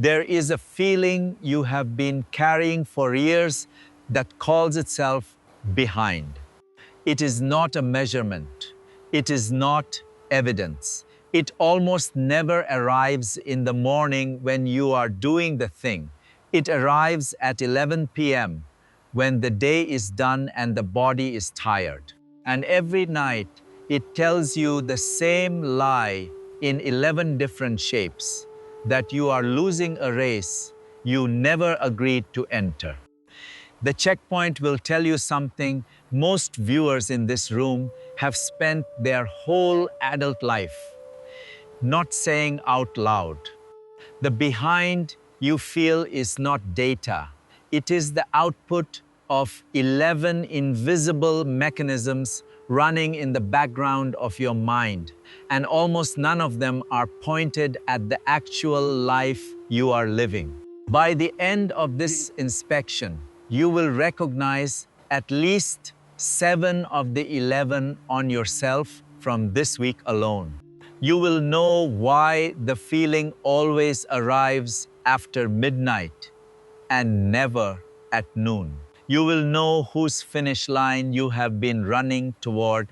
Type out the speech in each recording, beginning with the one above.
There is a feeling you have been carrying for years that calls itself behind. It is not a measurement. It is not evidence. It almost never arrives in the morning when you are doing the thing. It arrives at 11 p.m. when the day is done and the body is tired. And every night, it tells you the same lie in 11 different shapes, that you are losing a race you never agreed to enter. The checkpoint will tell you something most viewers in this room have spent their whole adult life not saying out loud. The behind you feel is not data. It is the output of 11 invisible mechanisms running in the background of your mind, and almost none of them are pointed at the actual life you are living. By the end of this inspection, you will recognize at least 7 of the 11 on yourself from this week alone. You will know why the feeling always arrives after midnight and never at noon. You will know whose finish line you have been running toward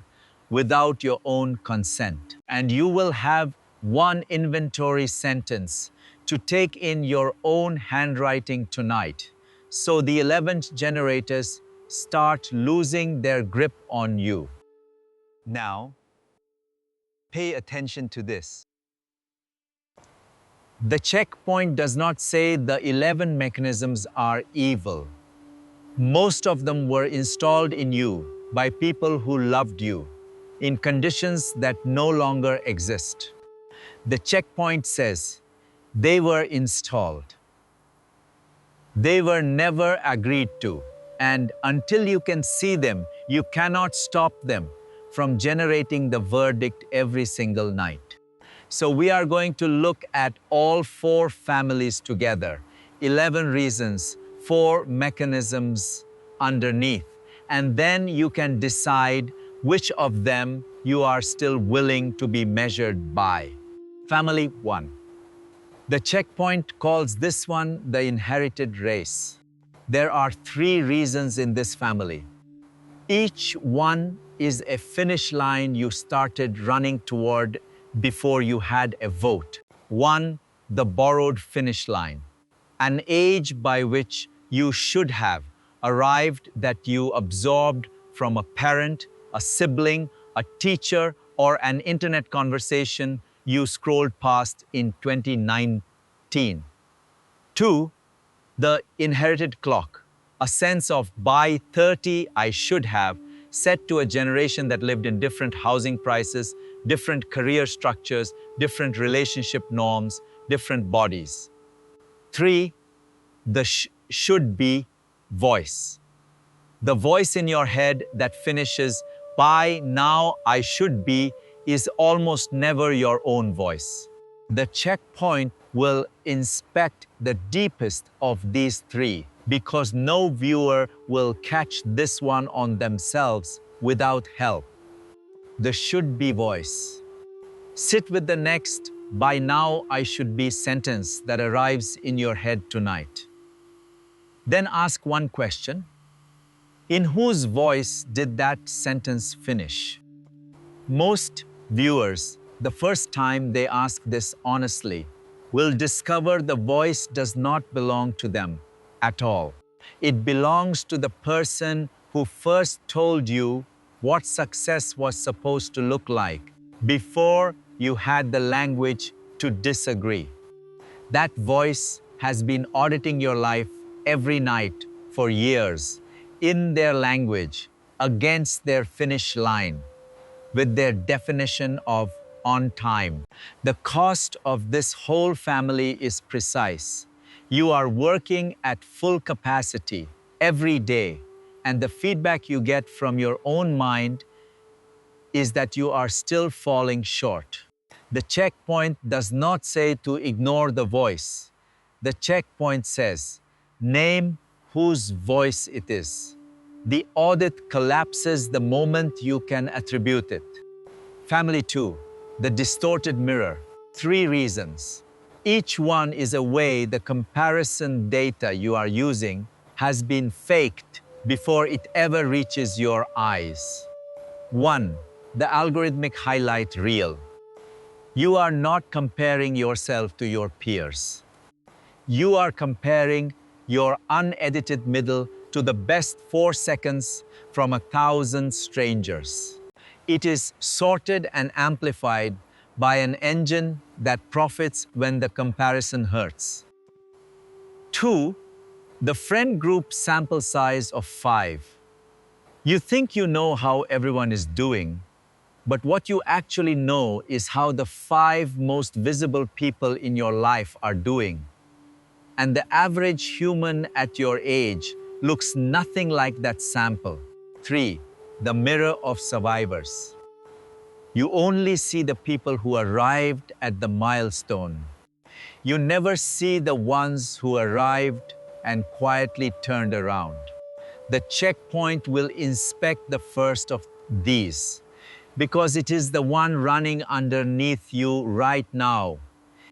without your own consent. And you will have one inventory sentence to take in your own handwriting tonight, so the 11th generators start losing their grip on you. Now, pay attention to this. The checkpoint does not say the 11 mechanisms are evil. Most of them were installed in you by people who loved you in conditions that no longer exist. The checkpoint says they were installed. They were never agreed to, and until you can see them, you cannot stop them from generating the verdict every single night. So we are going to look at all 4 families together, 11 reasons, 4 mechanisms underneath, and then you can decide which of them you are still willing to be measured by. Family 1. The checkpoint calls this one the inherited race. There are 3 reasons in this family. Each one is a finish line you started running toward before you had a vote. 1, the borrowed finish line, an age by which you should have arrived that you absorbed from a parent, a sibling, a teacher, or an internet conversation you scrolled past in 2019. 2, the inherited clock, a sense of by 30 I should have, set to a generation that lived in different housing prices, different career structures, different relationship norms, different bodies. 3, the should be voice. The voice in your head that finishes by now I should be is almost never your own voice. The checkpoint will inspect the deepest of these 3 because no viewer will catch this one on themselves without help. The should be voice. Sit with the next by now I should be sentence that arrives in your head tonight. Then ask one question. In whose voice did that sentence finish? Most viewers, the first time they ask this honestly, will discover the voice does not belong to them at all. It belongs to the person who first told you what success was supposed to look like before you had the language to disagree. That voice has been auditing your life every night for years in their language, against their finish line, with their definition of on time. The cost of this whole family is precise. You are working at full capacity every day, and the feedback you get from your own mind is that you are still falling short. The checkpoint does not say to ignore the voice. The checkpoint says, name whose voice it is. The audit collapses the moment you can attribute it. Family 2, the distorted mirror. 3 reasons. Each one is a way the comparison data you are using has been faked before it ever reaches your eyes. 1. The algorithmic highlight reel. You are not comparing yourself to your peers. You are comparing your unedited middle to the best 4 seconds from 1,000 strangers. It is sorted and amplified by an engine that profits when the comparison hurts. 2. The friend group sample size of 5. You think you know how everyone is doing, but what you actually know is how the 5 most visible people in your life are doing. And the average human at your age looks nothing like that sample. 3. The mirror of survivors. You only see the people who arrived at the milestone. You never see the ones who arrived and quietly turned around. The checkpoint will inspect the first of these because it is the one running underneath you right now,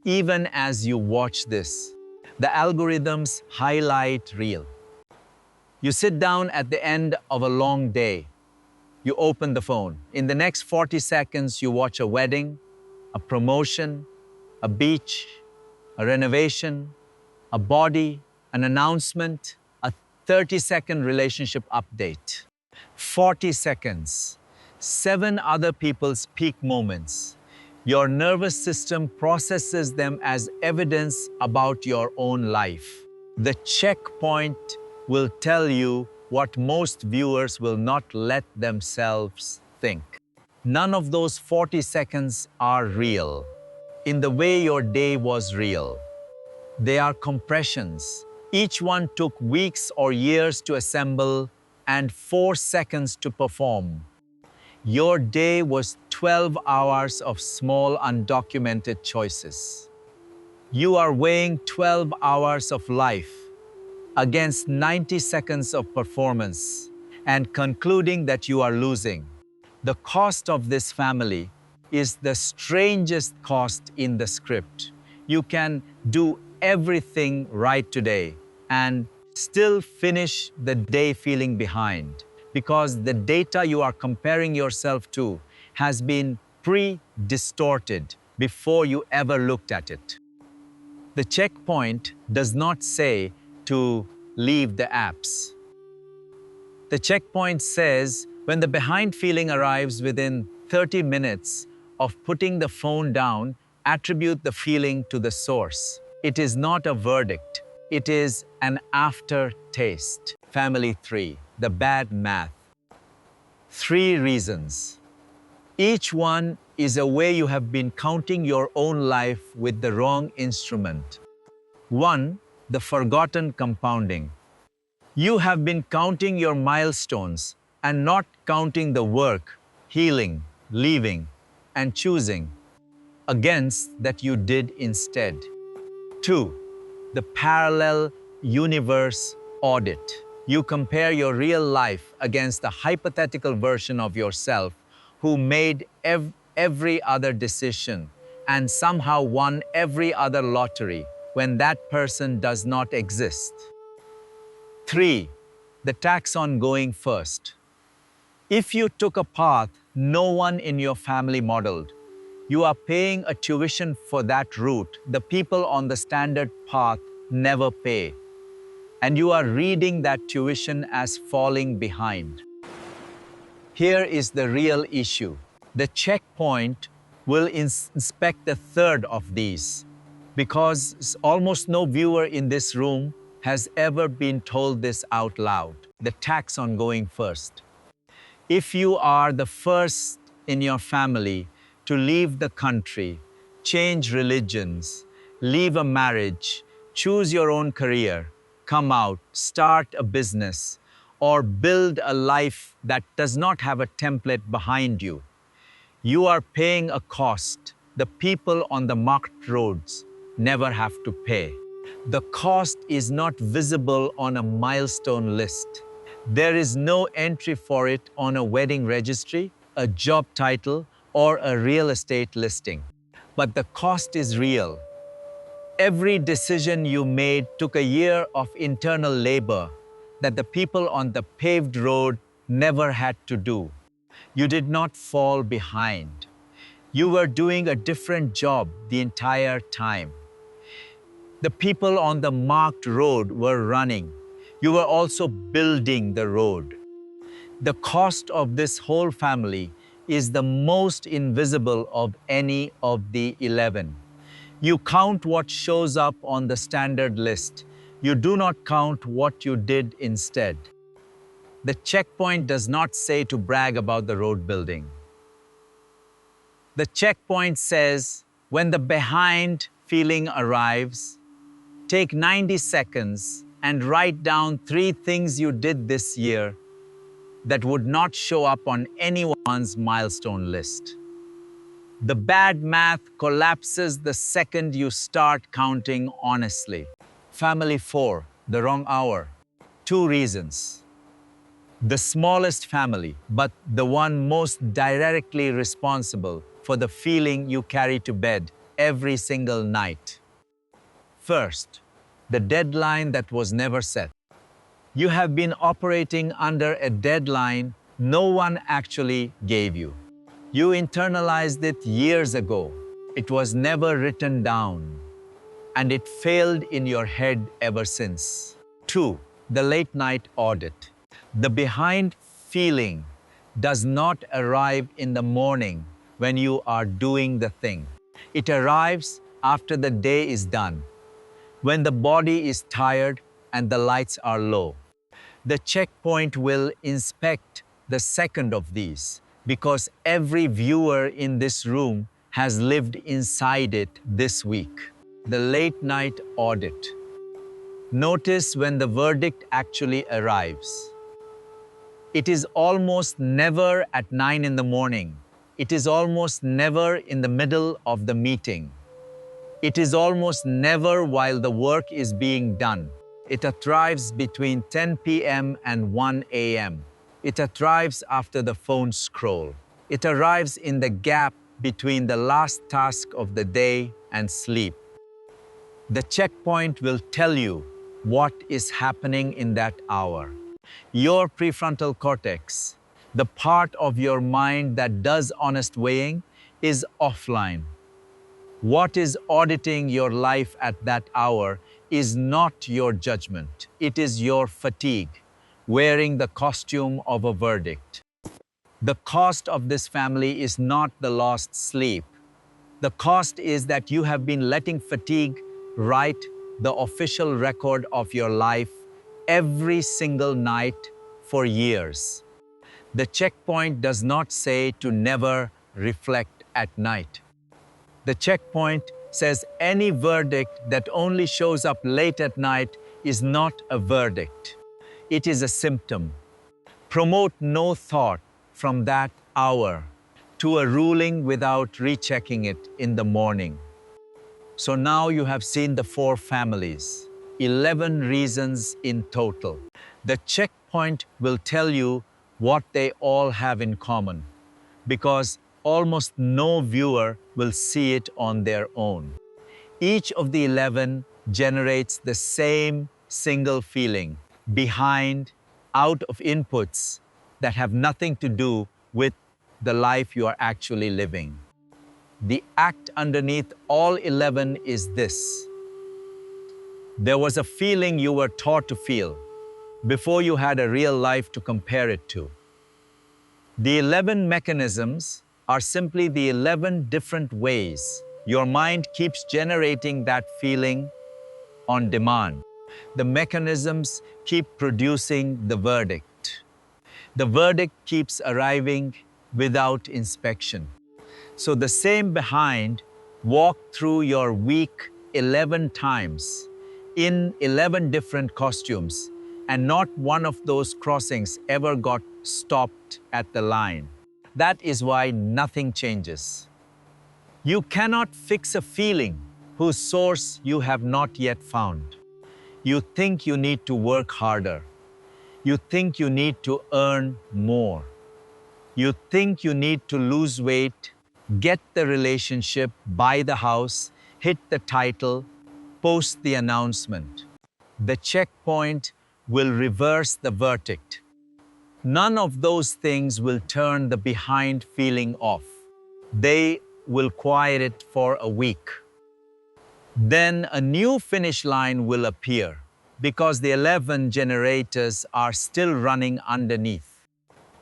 even as you watch this. The algorithm's highlight reel. You sit down at the end of a long day. You open the phone. In the next 40 seconds, you watch a wedding, a promotion, a beach, a renovation, a body, an announcement, a 30-second relationship update. 40 seconds, 7 other people's peak moments. Your nervous system processes them as evidence about your own life. The checkpoint will tell you what most viewers will not let themselves think. None of those 40 seconds are real in the way your day was real. They are compressions. Each one took weeks or years to assemble and 4 seconds to perform. Your day was 12 hours of small, undocumented choices. You are weighing 12 hours of life against 90 seconds of performance and concluding that you are losing. The cost of this family is the strangest cost in the script. You can do everything right today and still finish the day feeling behind because the data you are comparing yourself to has been pre-distorted before you ever looked at it. The checkpoint does not say to leave the apps. The checkpoint says when the behind feeling arrives within 30 minutes of putting the phone down, attribute the feeling to the source. It is not a verdict. It is an aftertaste. Family 3, the bad math. 3 reasons. Each one is a way you have been counting your own life with the wrong instrument. 1. The forgotten compounding. You have been counting your milestones and not counting the work, healing, leaving, and choosing against that you did instead. 2. The parallel universe audit. You compare your real life against the hypothetical version of yourself who made every other decision and somehow won every other lottery when that person does not exist. 3. The tax on going first. If you took a path no one in your family modeled, you are paying a tuition for that route the people on the standard path never pay. And you are reading that tuition as falling behind. Here is the real issue. The checkpoint will inspect the third of these because almost no viewer in this room has ever been told this out loud. The tax on going first. If you are the first in your family to leave the country, change religions, leave a marriage, choose your own career, come out, start a business, or build a life that does not have a template behind you, you are paying a cost the people on the marked roads never have to pay. The cost is not visible on a milestone list. There is no entry for it on a wedding registry, a job title, or a real estate listing. But the cost is real. Every decision you made took a year of internal labor that the people on the paved road never had to do. You did not fall behind. You were doing a different job the entire time. The people on the marked road were running. You were also building the road. The cost of this whole family is the most invisible of any of the 11. You count what shows up on the standard list. You do not count what you did instead. The checkpoint does not say to brag about the road building. The checkpoint says, when the behind feeling arrives, take 90 seconds and write down 3 things you did this year that would not show up on anyone's milestone list. The bad math collapses the second you start counting honestly. Family 4, the wrong hour. 2 reasons. The smallest family, but the one most directly responsible for the feeling you carry to bed every single night. First, the deadline that was never set. You have been operating under a deadline no one actually gave you. You internalized it years ago. It was never written down, and it failed in your head ever since. 2. The late night audit. The behind feeling does not arrive in the morning when you are doing the thing. It arrives after the day is done, when the body is tired and the lights are low. The checkpoint will inspect the second of these because every viewer in this room has lived inside it this week. The late night audit. Notice when the verdict actually arrives. It is almost never at 9 in the morning. It is almost never in the middle of the meeting. It is almost never while the work is being done. It arrives between 10 p.m. and 1 a.m. It arrives after the phone scroll. It arrives in the gap between the last task of the day and sleep. The checkpoint will tell you what is happening in that hour. Your prefrontal cortex, the part of your mind that does honest weighing, is offline. What is auditing your life at that hour is not your judgment. It is your fatigue, wearing the costume of a verdict. The cost of this family is not the lost sleep. The cost is that you have been letting fatigue write the official record of your life every single night for years. The checkpoint does not say to never reflect at night. The checkpoint says any verdict that only shows up late at night is not a verdict. It is a symptom. Promote no thought from that hour to a ruling without rechecking it in the morning. So now you have seen the 4 families, 11 reasons in total. The checkpoint will tell you what they all have in common, because almost no viewer will see it on their own. Each of the 11 generates the same single feeling, behind, out of inputs that have nothing to do with the life you are actually living. The act underneath all 11 is this. There was a feeling you were taught to feel before you had a real life to compare it to. The 11 mechanisms are simply the 11 different ways your mind keeps generating that feeling on demand. The mechanisms keep producing the verdict. The verdict keeps arriving without inspection. So the same behind walked through your week 11 times in 11 different costumes, and not one of those crossings ever got stopped at the line. That is why nothing changes. You cannot fix a feeling whose source you have not yet found. You think you need to work harder. You think you need to earn more. You think you need to lose weight, get the relationship, buy the house, hit the title, post the announcement. The checkpoint will reverse the verdict. None of those things will turn the behind feeling off. They will quiet it for a week. Then a new finish line will appear because the 11 generators are still running underneath.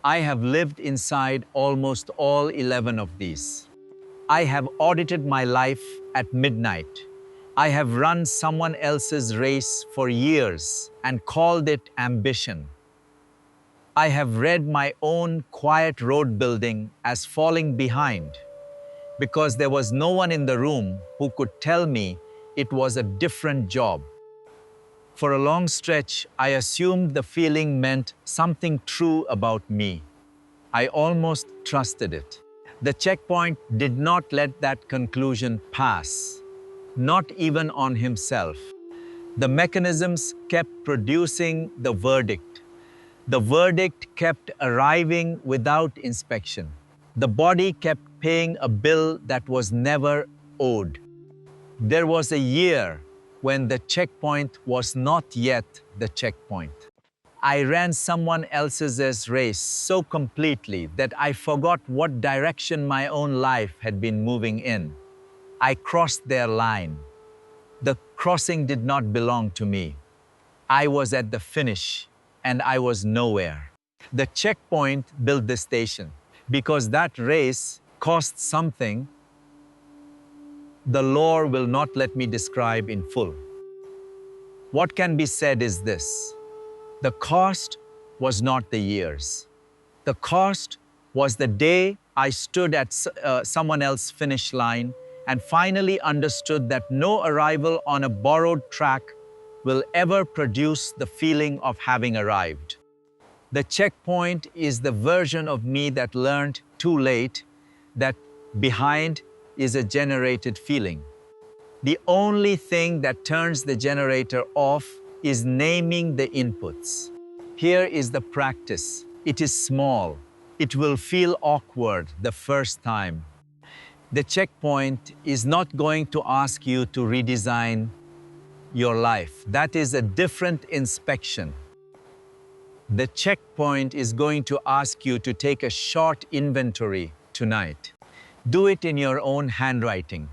I have lived inside almost all 11 of these. I have audited my life at midnight. I have run someone else's race for years and called it ambition. I have read my own quiet road building as falling behind because there was no one in the room who could tell me it was a different job. For a long stretch, I assumed the feeling meant something true about me. I almost trusted it. The checkpoint did not let that conclusion pass, not even on himself. The mechanisms kept producing the verdict. The verdict kept arriving without inspection. The body kept paying a bill that was never owed. There was a year when the checkpoint was not yet the checkpoint. I ran someone else's race so completely that I forgot what direction my own life had been moving in. I crossed their line. The crossing did not belong to me. I was at the finish and I was nowhere. The checkpoint built the station because that race cost something the lore will not let me describe in full. What can be said is this: the cost was not the years. The cost was the day I stood at someone else's finish line and finally understood that no arrival on a borrowed track will ever produce the feeling of having arrived. The checkpoint is the version of me that learned too late that behind is a generated feeling. The only thing that turns the generator off is naming the inputs. Here is the practice. It is small. It will feel awkward the first time. The checkpoint is not going to ask you to redesign your life. That is a different inspection. The checkpoint is going to ask you to take a short inventory tonight. Do it in your own handwriting.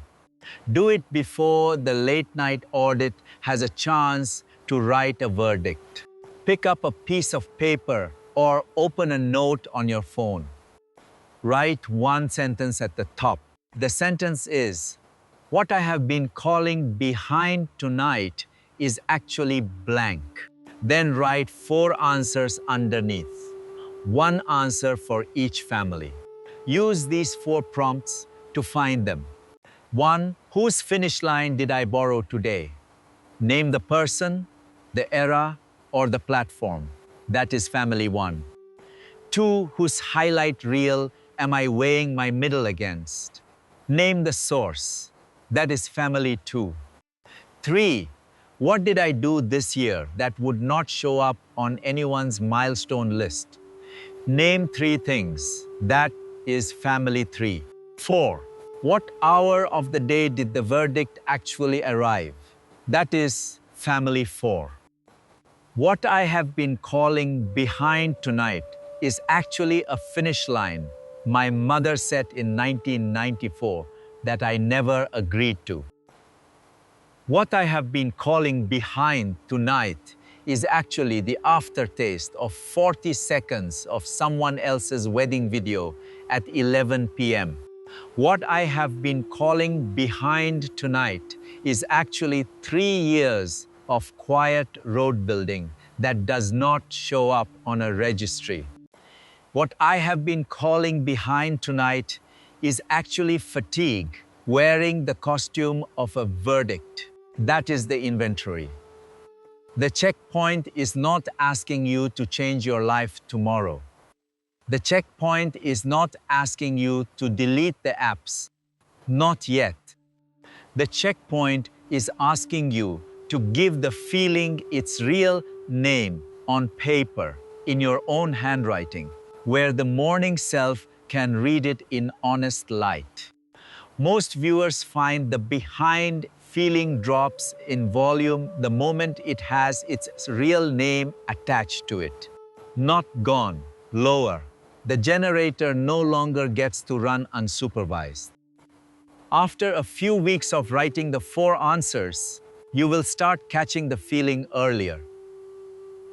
Do it before the late-night audit has a chance to write a verdict. Pick up a piece of paper or open a note on your phone. Write one sentence at the top. The sentence is, "What I have been calling behind tonight is actually blank." Then write 4 answers underneath. 1 answer for each family. Use these 4 prompts to find them. 1. Whose finish line did I borrow today? Name the person, the era, or the platform. That is family 1. 2. Whose highlight reel am I weighing my middle against? Name the source. That is family 2. 3. What did I do this year that would not show up on anyone's milestone list? Name 3 things. That is family 3. 4. What hour of the day did the verdict actually arrive? That is family 4. What I have been calling behind tonight is actually a finish line my mother set in 1994 that I never agreed to. What I have been calling behind tonight is actually the aftertaste of 40 seconds of someone else's wedding video at 11 p.m. What I have been calling behind tonight is actually 3 years of quiet road building that does not show up on a registry. What I have been calling behind tonight is actually fatigue, wearing the costume of a verdict. That is the inventory. The checkpoint is not asking you to change your life tomorrow. The checkpoint is not asking you to delete the apps. Not yet. The checkpoint is asking you to give the feeling its real name on paper, in your own handwriting, where the morning self can read it in honest light. Most viewers find the behind feeling drops in volume the moment it has its real name attached to it. Not gone, lower. The generator no longer gets to run unsupervised. After a few weeks of writing the 4 answers, you will start catching the feeling earlier.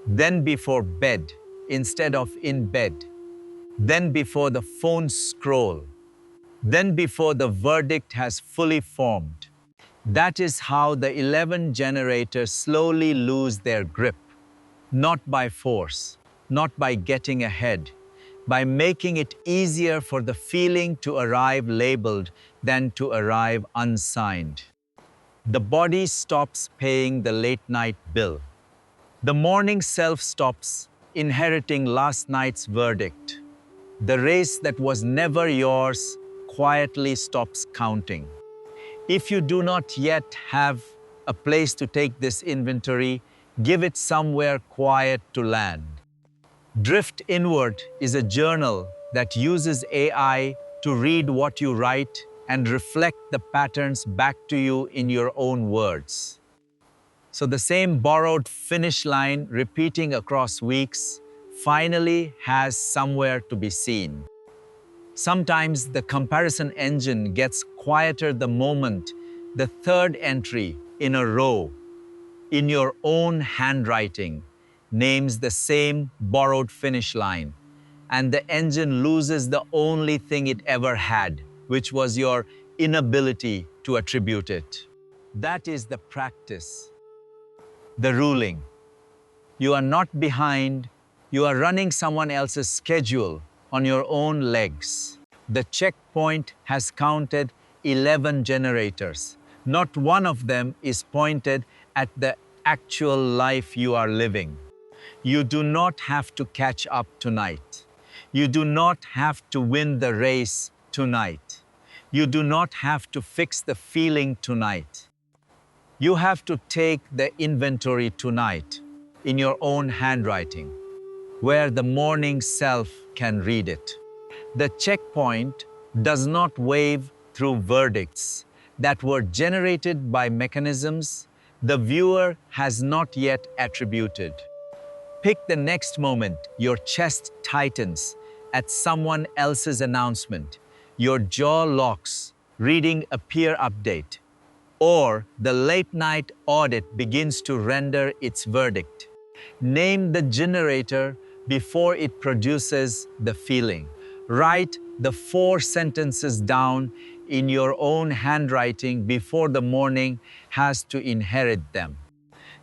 Then before bed, instead of in bed. Then before the phone scroll. Then before the verdict has fully formed. That is how the 11 generators slowly lose their grip. Not by force, not by getting ahead, by making it easier for the feeling to arrive labeled than to arrive unsigned. The body stops paying the late night bill. The morning self stops inheriting last night's verdict. The race that was never yours quietly stops counting. If you do not yet have a place to take this inventory, give it somewhere quiet to land. Drift Inward is a journal that uses AI to read what you write and reflect the patterns back to you in your own words. So the same borrowed finish line repeating across weeks finally has somewhere to be seen. Sometimes the comparison engine gets quieter the moment the third entry in a row, in your own handwriting, names the same borrowed finish line, and the engine loses the only thing it ever had, which was your inability to attribute it. That is the practice, the ruling. You are not behind, you are running someone else's schedule on your own legs. The checkpoint has counted 11 generators. Not one of them is pointed at the actual life you are living. You do not have to catch up tonight. You do not have to win the race tonight. You do not have to fix the feeling tonight. You have to take the inventory tonight in your own handwriting, where the morning self can read it. The checkpoint does not wave through verdicts that were generated by mechanisms the viewer has not yet attributed. Pick the next moment your chest tightens at someone else's announcement, your jaw locks reading a peer update, or the late night audit begins to render its verdict. Name the generator before it produces the feeling. Write the 4 sentences down in your own handwriting before the morning has to inherit them.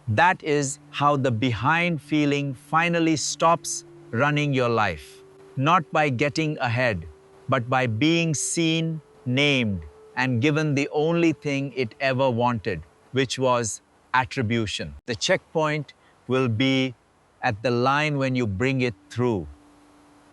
That is how the behind feeling finally stops running your life. Not by getting ahead, but by being seen, named, and given the only thing it ever wanted, which was attribution. The checkpoint will be at the line when you bring it through,